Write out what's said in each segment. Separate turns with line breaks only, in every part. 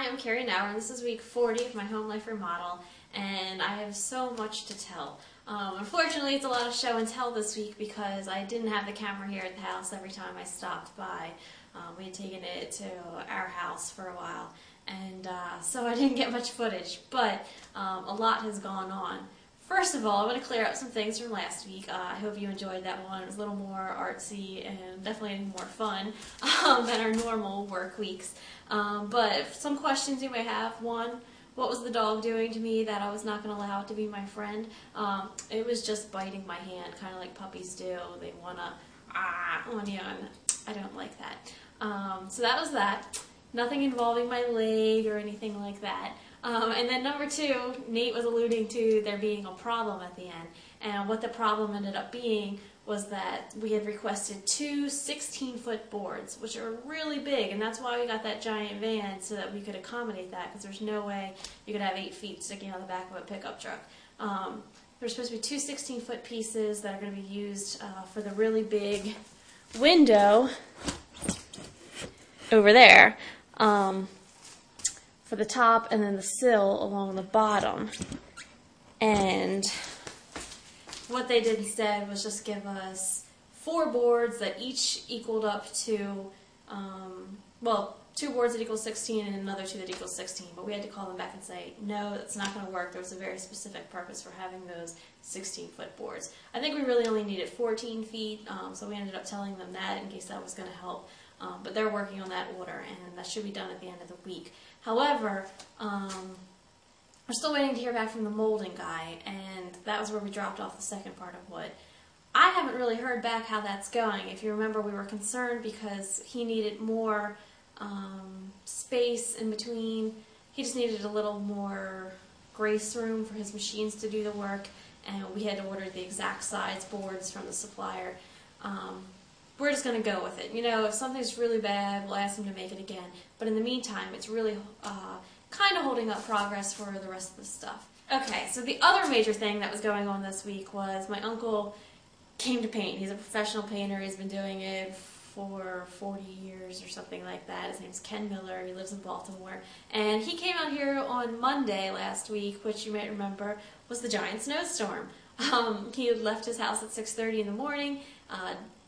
Hi, I'm Carrie Knauer, and this is week 40 of my Home Life Remodel, and I have so much to tell. Unfortunately, it's a lot of show and tell this week because I didn't have the camera here at the house every time I stopped by. We had taken it to our house for a while, and so I didn't get much footage, but a lot has gone on. First of all, I want to clear up some things from last week. I hope you enjoyed that one. It was a little more artsy and definitely more fun than our normal work weeks. But some questions you may have. One, what was the dog doing to me that I was not going to allow it to be my friend? It was just biting my hand, kind of like puppies do. They want to on you, and I don't like that. So that was that. Nothing involving my leg or anything like that. And then number two, Nate was alluding to there being a problem at the end. And what the problem ended up being was that we had requested two 16-foot boards, which are really big, and that's why we got that giant van, so that we could accommodate that, because there's no way you could have 8 feet sticking out the back of a pickup truck. There's supposed to be two 16-foot pieces that are going to be used for the really big window over there. For the top, and then the sill along the bottom. And what they did instead was just give us 4 boards that each equaled up to, well, 2 boards that equal 16 and another 2 that equal 16. But we had to call them back and say, no, that's not going to work. There was a very specific purpose for having those 16-foot boards. I think we really only needed 14 feet, so we ended up telling them that in case that was going to help. But they're working on that order, and that should be done at the end of the week. However, we're still waiting to hear back from the molding guy, and that was where we dropped off the second part of wood. I haven't really heard back how that's going. If you remember, we were concerned because he needed more space in between. He just needed a little more grace room for his machines to do the work, and we had to order the exact size boards from the supplier. We're just going to go with it. You know, if something's really bad, we'll ask them to make it again. But in the meantime, it's really kind of holding up progress for the rest of the stuff. Okay, so the other major thing that was going on this week was my uncle came to paint. He's a professional painter. He's been doing it for 40 years or something like that. His name's Ken Miller. He lives in Baltimore. And he came out here on Monday last week, which you might remember was the giant snowstorm. He had left his house at 6:30 in the morning,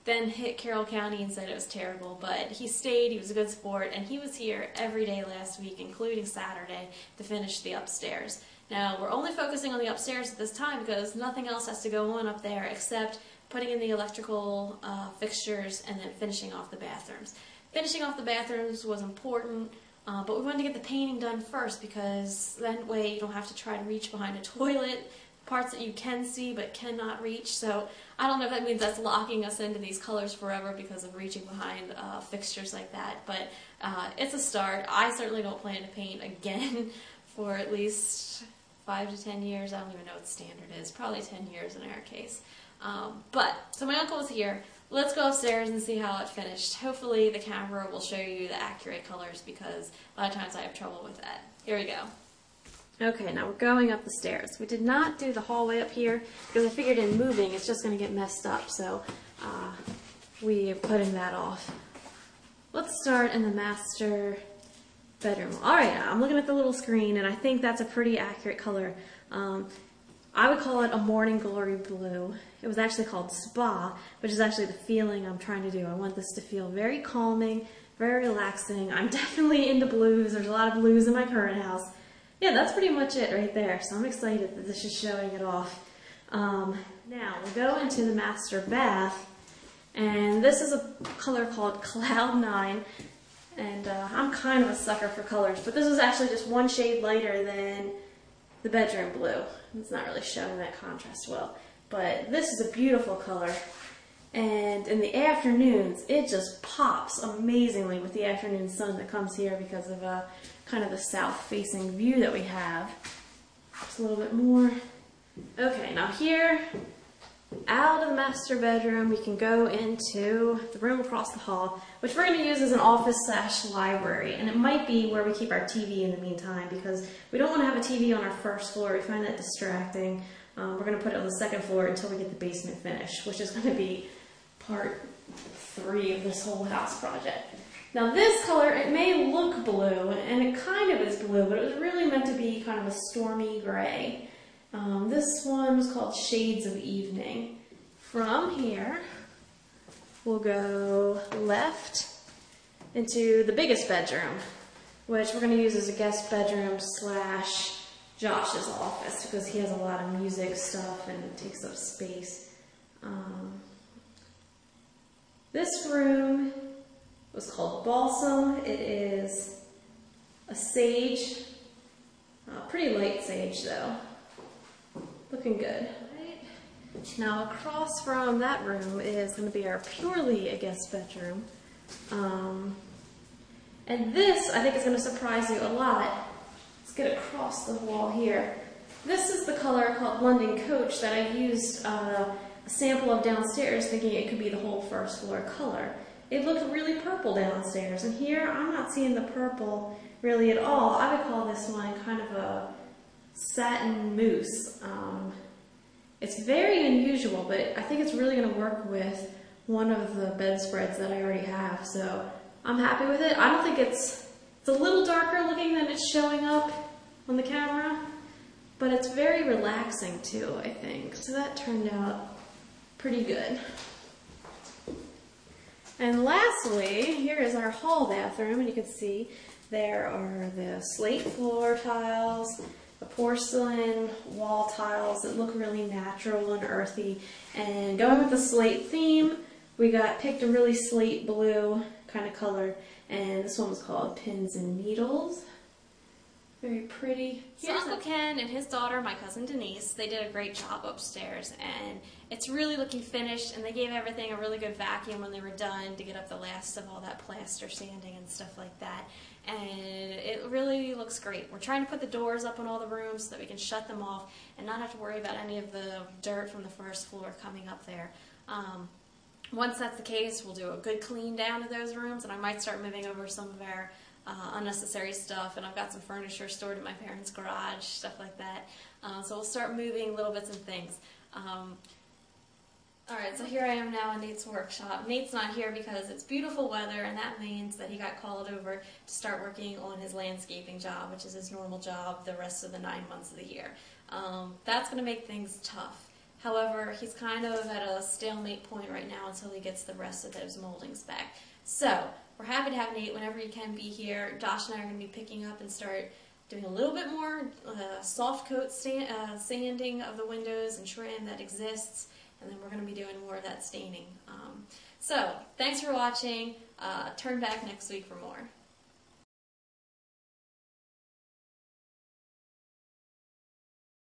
then hit Carroll County and said it was terrible, but he stayed, he was a good sport, and he was here every day last week, including Saturday, to finish the upstairs. Now, we're only focusing on the upstairs at this time because nothing else has to go on up there except putting in the electrical fixtures and then finishing off the bathrooms. Finishing off the bathrooms was important, but we wanted to get the painting done first because that way you don't have to try to reach behind a toilet, parts that you can see but cannot reach. So I don't know if that means that's locking us into these colors forever because of reaching behind fixtures like that, but it's a start. I certainly don't plan to paint again for at least 5 to 10 years. I don't even know what the standard is. Probably 10 years in our case. So my uncle was here. Let's go upstairs and see how it finished. Hopefully the camera will show you the accurate colors because a lot of times I have trouble with that. Here we go. Okay, now we're going up the stairs. We did not do the hallway up here because I figured in moving it's just going to get messed up, so we are putting that off. Let's start in the master bedroom. Alright, I'm looking at the little screen and I think that's a pretty accurate color. I would call it a morning glory blue. It was actually called Spa, which is actually the feeling I'm trying to do. I want this to feel very calming, very relaxing. I'm definitely into blues. There's a lot of blues in my current house. Yeah, that's pretty much it right there. So I'm excited that this is showing it off. Now we'll go into the master bath, and this is a color called Cloud 9. And I'm kind of a sucker for colors, but this is actually just one shade lighter than the bedroom blue. It's not really showing that contrast well, but this is a beautiful color. And in the afternoons, it just pops amazingly with the afternoon sun that comes here because of kind of the south-facing view that we have. Just a little bit more. Okay, now here, out of the master bedroom, we can go into the room across the hall, which we're going to use as an office/library, and it might be where we keep our TV in the meantime because we don't want to have a TV on our first floor. We find that distracting. We're going to put it on the second floor until we get the basement finished, which is going to be part 3 of this whole house project. Now this color, it may look blue, and it kind of is blue, but it was really meant to be kind of a stormy gray. This one was called Shades of Evening. From here, we'll go left into the biggest bedroom, which we're going to use as a guest bedroom slash Josh's office because he has a lot of music stuff and it takes up space. This room was called Balsam. It is a sage, pretty light sage though. Looking good. Right. Now across from that room is going to be our purely a guest bedroom. And this I think is going to surprise you a lot. Let's get across the wall here. This is the color called London Coach that I used a sample of downstairs thinking it could be the whole first floor color. It looked really purple downstairs, and here I'm not seeing the purple really at all. I would call this one kind of a satin mousse. It's very unusual, but I think it's really going to work with one of the bedspreads that I already have, so I'm happy with it. I don't think it's a little darker looking than it's showing up on the camera, but it's very relaxing too, I think. So that turned out pretty good. And lastly, here is our hall bathroom, and you can see there are the slate floor tiles, the porcelain wall tiles that look really natural and earthy. And going with the slate theme, we picked a really slate blue kind of color, and this one was called Pins and Needles. Very pretty. So Uncle Ken and his daughter, my cousin Denise, they did a great job upstairs, and it's really looking finished, and they gave everything a really good vacuum when they were done to get up the last of all that plaster sanding and stuff like that, and it really looks great. We're trying to put the doors up on all the rooms so that we can shut them off and not have to worry about any of the dirt from the first floor coming up there. Once that's the case, we'll do a good clean down of those rooms, and I might start moving over some of our unnecessary stuff, and I've got some furniture stored in my parents' garage, stuff like that. So we'll start moving little bits and things. Alright, so here I am now in Nate's workshop. Nate's not here because it's beautiful weather, and that means that he got called over to start working on his landscaping job, which is his normal job the rest of the 9 months of the year. That's going to make things tough. However, he's kind of at a stalemate point right now until he gets the rest of those moldings back. So, we're happy to have Nate whenever he can be here. Josh and I are going to be picking up and start doing a little bit more soft coat sanding of the windows and trim that exists, and then we're going to be doing more of that staining. So, thanks for watching. Turn back next week for more.